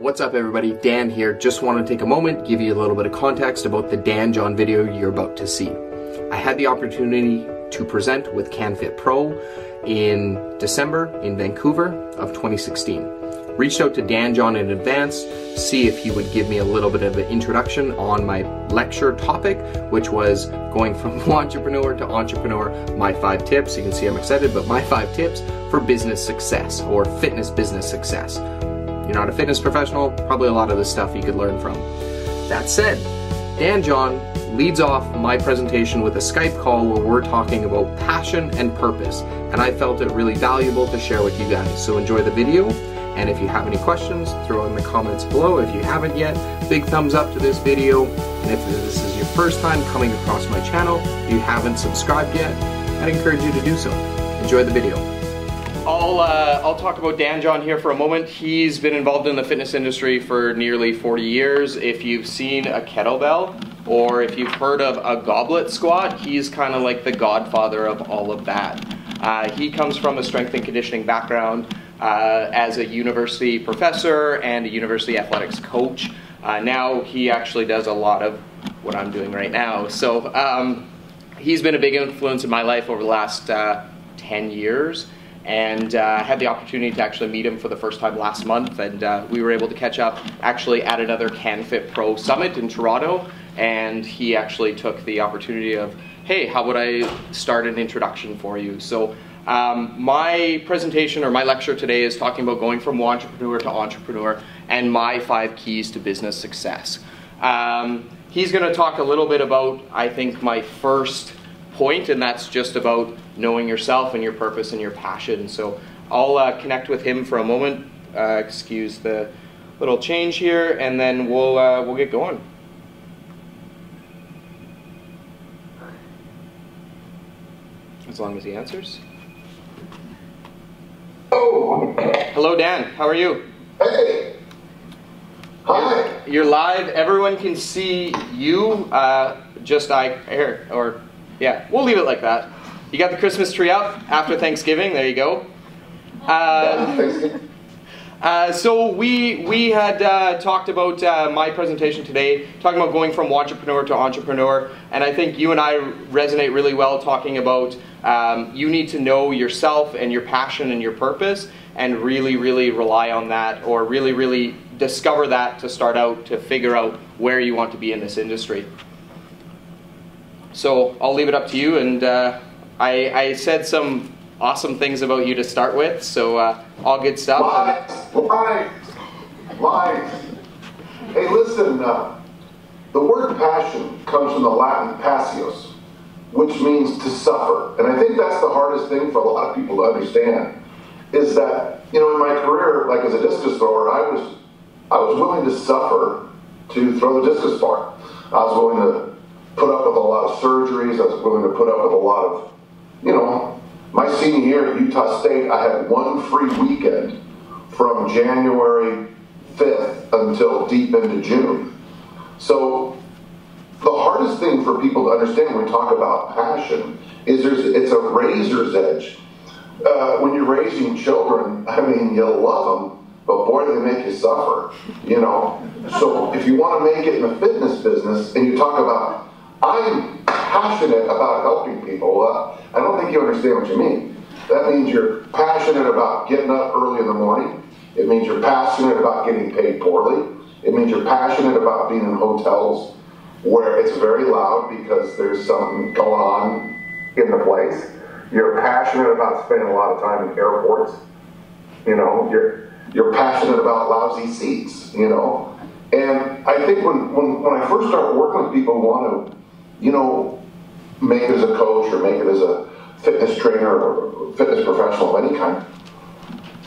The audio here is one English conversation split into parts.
What's up everybody, Dan here. Just want to take a moment, give you a little bit of context about the Dan John video you're about to see. I had the opportunity to present with canfitpro in December in Vancouver of 2016. Reached out to Dan John in advance, see if he would give me a little bit of an introduction on my lecture topic, which was going from entrepreneur to entrepreneur, my 5 tips. You can see I'm excited, but my 5 tips for business success or fitness business success. You're not a fitness professional, probably a lot of this stuff you could learn from. That said, Dan John leads off my presentation with a Skype call where we're talking about passion and purpose, and I felt it really valuable to share with you guys. So enjoy the video, and if you have any questions, throw in the comments below. If you haven't yet, big thumbs up to this video, and if this is your first time coming across my channel, if you haven't subscribed yet, I'd encourage you to do so. Enjoy the video. I'll talk about Dan John here for a moment. He's been involved in the fitness industry for nearly 40 years. If you've seen a kettlebell or if you've heard of a goblet squat, he's kind of like the godfather of all of that. He comes from a strength and conditioning background as a university professor and a university athletics coach. Now he actually does a lot of what I'm doing right now. So he's been a big influence in my life over the last 10 years. And had the opportunity to actually meet him for the first time last month, and we were able to catch up actually at another canfitpro summit in Toronto, and he actually took the opportunity of, hey, how would I start an introduction for you? So my presentation or my lecture today is talking about going from entrepreneur to entrepreneur and my 5 keys to business success. He's going to talk a little bit about, I think, my first point, and that's just about knowing yourself and your purpose and your passion. So I'll connect with him for a moment. Excuse the little change here, and then we'll get going. As long as he answers. Oh. Hello, Dan. How are you? Hey. Hi. You're live. Everyone can see you. Yeah, we'll leave it like that. You got the Christmas tree up after Thanksgiving. There you go. So we had talked about my presentation today, talking about going from entrepreneur to entrepreneur, and I think you and I resonate really well talking about you need to know yourself and your passion and your purpose, and really, really rely on that, or really, really discover that to start out, to figure out where you want to be in this industry. So I'll leave it up to you, and I said some awesome things about you to start with, so all good stuff. Lies. Hey, listen, the word passion comes from the Latin passios, which means to suffer. And I think that's the hardest thing for a lot of people to understand, is that, you know, in my career, like as a discus thrower, I was willing to suffer to throw the discus bar. I was willing to put up with a lot of surgeries. I was willing to put up with a lot of, you know, my senior year at Utah State, I had 1 free weekend from January 5th until deep into June. So the hardest thing for people to understand when we talk about passion is it's a razor's edge. When you're raising children, I mean, you love them, but boy, do they make you suffer, you know. So if you want to make it in the fitness business and you talk about, I'm passionate about helping people, I don't think you understand what you mean. That means you're passionate about getting up early in the morning. It means you're passionate about getting paid poorly. It means you're passionate about being in hotels where it's very loud because there's something going on in the place. You're passionate about spending a lot of time in airports. You know, you're passionate about lousy seats, you know. And I think when I first start working with people who want to, you know, make it as a coach or make it as a fitness trainer or fitness professional of any kind,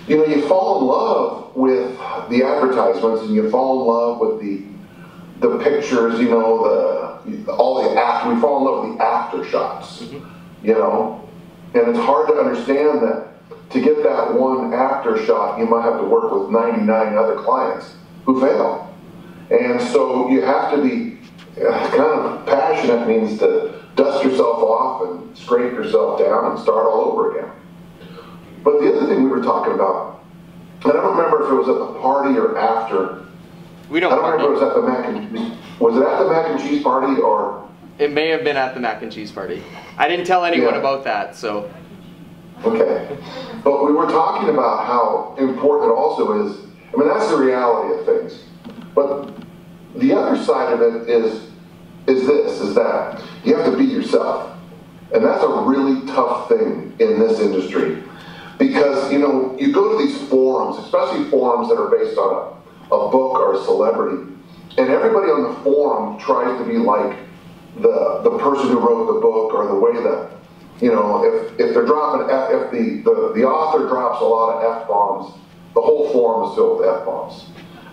you know, you fall in love with the advertisements and you fall in love with the pictures, you know, we fall in love with the after shots, you know, and it's hard to understand that to get that one after shot, you might have to work with 99 other clients who fail. And so you have to be kind of passionate, means to dust yourself off and scrape yourself down and start all over again. But the other thing we were talking about I don't remember if it was at the party or after. We don't I don't party. remember if it was at the mac and cheese. Was it at the mac and cheese party or? It may have been at the mac and cheese party. I didn't tell anyone Yeah. about that, so. Okay. But we were talking about how important it also is. I mean, that's the reality of things. But the other side of it is that you have to be yourself. And that's a really tough thing in this industry. Because, you know, you go to these forums, especially forums that are based on a book or a celebrity, and everybody on the forum tries to be like the person who wrote the book, or the way that, you know, if they're dropping, if the author drops a lot of F-bombs, the whole forum is filled with F-bombs.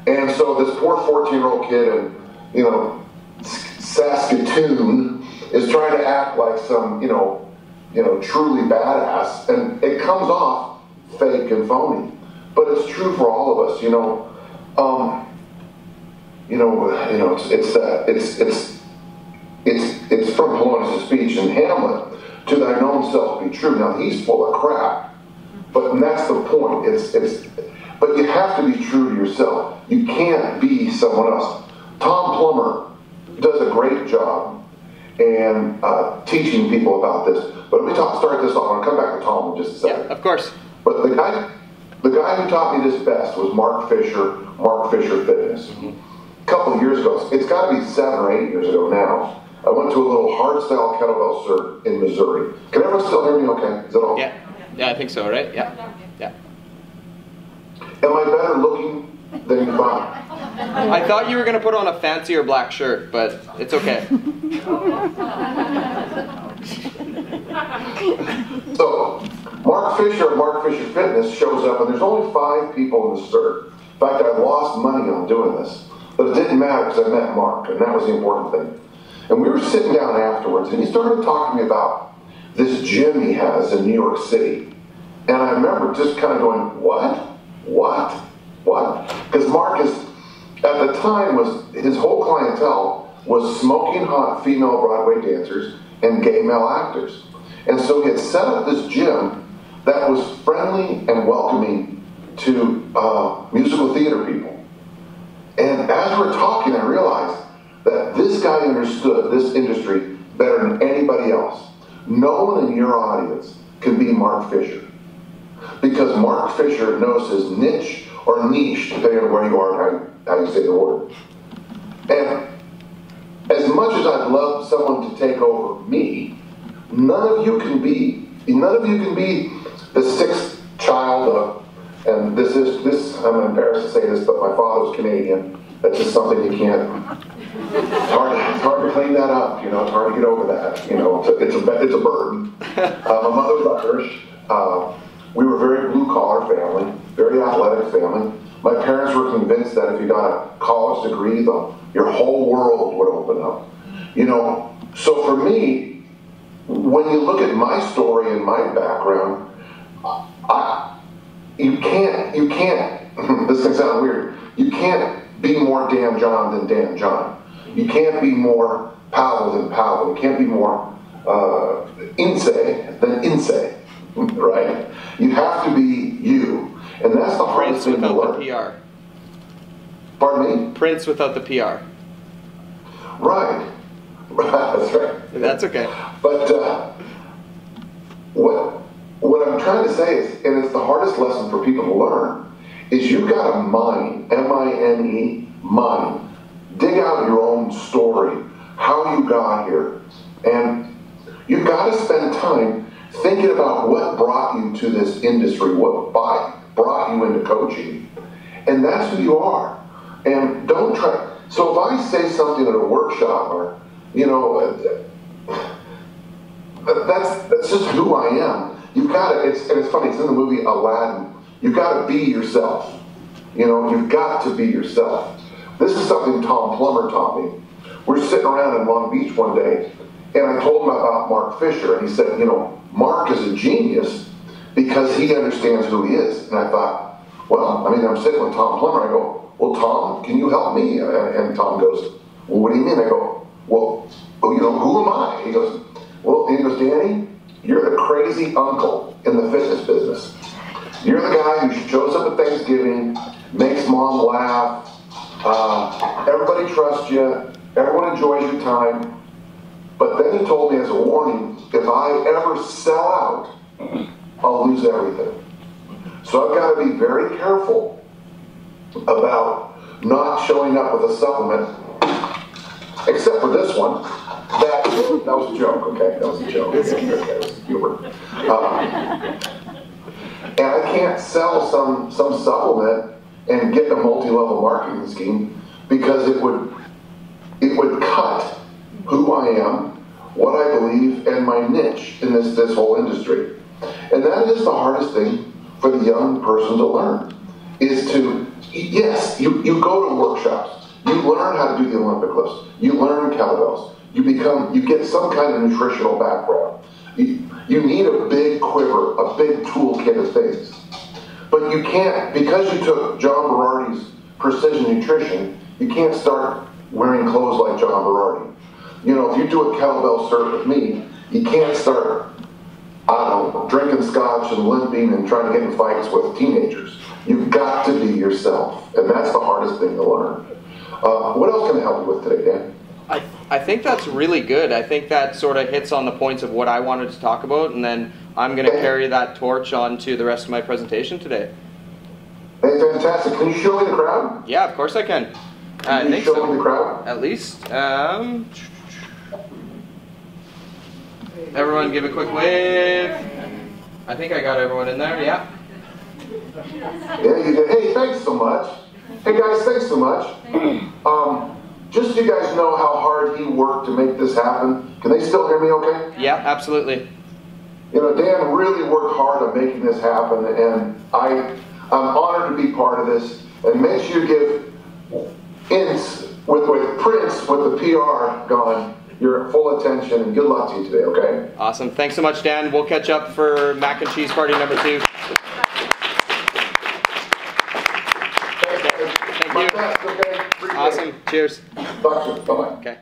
And so this poor 14-year-old kid in, you know, Saskatchewan is trying to act like some, you know, truly badass, and it comes off fake and phony. But it's true for all of us, you know. It's from Polonius' speech in Hamlet, to thy known self be true. Now he's full of crap, and that's the point. But you have to be true to yourself. You can't be someone else. Tom Plummer does a great job and teaching people about this. But let me start this off. I'm going to come back to Tom in just a second. Yeah, of course. But the guy who taught me this best was Mark Fisher Fitness. A couple of years ago, it's got to be 7 or 8 years ago now, I went to a little hardstyle kettlebell cert in Missouri. Can everyone still hear me okay? Is that all? Yeah, I think so, right? Yeah. Am I better looking than you thought? I thought you were going to put on a fancier black shirt, but it's okay. So, Mark Fisher of Mark Fisher Fitness shows up, and there's only 5 people in the cert. In fact, I lost money on doing this. But it didn't matter because I met Mark, and that was the important thing. And we were sitting down afterwards, and he started talking to me about this gym he has in New York City. And I remember just kind of going, what? Because Mark is, at the time, his whole clientele was smoking hot female Broadway dancers and gay male actors. And so he had set up this gym that was friendly and welcoming to musical theater people. And as we're talking, I realized that this guy understood this industry better than anybody else. No one in your audience can be Mark Fisher, because Mark Fisher knows his niche or niche, depending on where you are and how you say the word. And as much as I'd love someone to take over me, none of you can be the 6th child of, and this, I'm embarrassed to say this, but my father was Canadian. That's just something you can't, it's hard to clean that up, you know, it's hard to get over that, you know, it's a burden. My mother was Irish. We were a very blue-collar family, very athletic family. My parents were convinced that if you got a college degree, your whole world would open up. You know, so for me, when you look at my story and my background, you can't, this can sound weird, you can't be more Dan John than Dan John. You can't be more Pavel than Pavel. You can't be more Ince than Ince, right? You have to be you. And that's the hardest thing to learn. Prince without the PR. Pardon me? Prince without the PR. Right, that's right. That's okay. But what I'm trying to say is, and it's the hardest lesson for people to learn, is you've got to mine, M-I-N-E, mine. Dig out your own story, how you got here. And you've got to spend time thinking about what brought you to this industry, what brought you into coaching. And that's who you are. And don't try. So if I say something at a workshop, or, you know, that's just who I am. You've got to, and it's funny, it's in the movie Aladdin. You've got to be yourself. You know, you've got to be yourself. This is something Tom Plummer taught me. We're sitting around in Long Beach one day, and I told him about Mark Fisher, and he said, you know, Mark is a genius because he understands who he is. And I thought, well, I mean, I'm sitting with Tom Plummer. I go, well, Tom, can you help me? And Tom goes, well, what do you mean? I go, well, you know, who am I? He goes, Danny, you're the crazy uncle in the fitness business. You're the guy who shows up at Thanksgiving staff. Everybody trusts you. Everyone enjoys your time. But then he told me as a warning, if I ever sell out, I'll lose everything. So I've got to be very careful about not showing up with a supplement, except for this one. That was a joke, okay? That was a joke. That was humor. And I can't sell some supplement and get a multi-level marketing scheme because it would cut who I am, what I believe, and my niche in this whole industry. And that is the hardest thing for the young person to learn, is to, yes, you go to workshops, you learn how to do the Olympic lifts, you learn kettlebells, you get some kind of nutritional background. You need a big quiver, a big toolkit of things. But you can't, because you took John Berardi's precision nutrition, you can't start wearing clothes like John Berardi. You know, if you do a kettlebell cert with me, you can't start, I don't know, drinking scotch and limping and trying to get in fights with teenagers. You've got to be yourself, and that's the hardest thing to learn. What else can I help you with today, Dan? I think that's really good. I think that sort of hits on the points of what I wanted to talk about, and then I'm going to carry that torch on to the rest of my presentation today. Hey, fantastic. Can you show me the crowd? Yeah, of course I can. Can you show me the crowd? At least. Everyone give a quick wave. I think I got everyone in there, yeah. Yeah, you did. Hey, thanks so much. Hey guys, thanks so much. Just so you guys know how hard he worked to make this happen. Can they still hear me okay? Yeah, absolutely. You know, Dan really worked hard on making this happen, and I'm honored to be part of this. And make sure you give Prince with the PR going your full attention, and good luck to you today, okay? Awesome. Thanks so much, Dan. We'll catch up for mac and cheese party number 2. Thank you. Best, okay? Awesome. Cheers. Talk to you. Bye-bye. Okay.